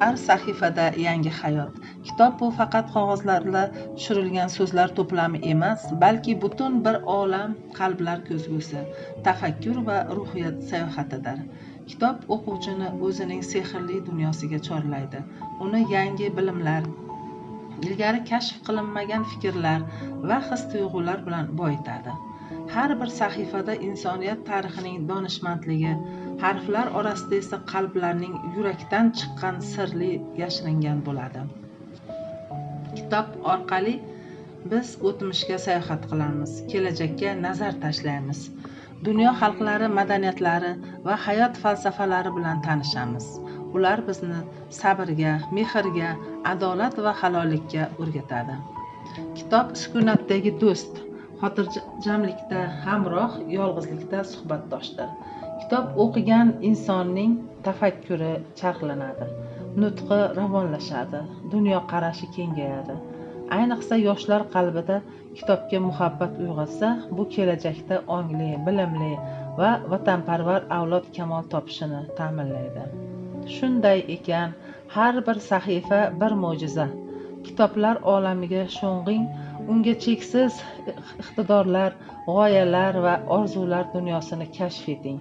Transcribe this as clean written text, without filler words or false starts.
Har sahifada yangi hayot. Kitob bu faqat qog'ozlarda tushirilgan so'zlar to'plami emas, balki butun bir olam qalblar ko'zgusi, tafakkur va ruhiyat sayohatidir. Kitob o'quvchini o'zining sehrli dunyosiga chorlaydi. Uni yangi bilimlar, ilgari kashf qilinmagan fikrlar va his-tuyg'ular bilan boyitadi. Har bir sahifada insoniyat tarixining donishmandligi, harflar orasida esa qalblarning yurakdan chiqqan sirli yashiringan bo'ladi. Kitob orqali biz o'tmishga sayohat qilamiz, kelajakka nazar tashlaymiz. Dunyo xalqlari, madaniyatlari va hayot falsafalari bilan tanishamiz. Ular bizni sabrga, mehrga, adolat va halollikka o'rgatadi. Kitob sukunatdagi do'st, xotirjamlikda hamroh, yolg'izlikda suhbatdoshdir. Kitob o'qigan insonning tafakkuri charxlanadi, nutqi ravonlashadi, dunyoqarashi kengayadi. Ayniqsa yoshlar qalbida kitobga muhabbat uyg'otsa, bu kelajakda ongli, bilimli va vatanparvar avlod kamol topishini ta'minlaydi. Shunday ekan, har bir sahifa bir mo'jiza. Kitoblar olamiga sho'ng'ing, unga cheksiz iqtidorlar, g'oyalar va orzular dunyosini kashf eting.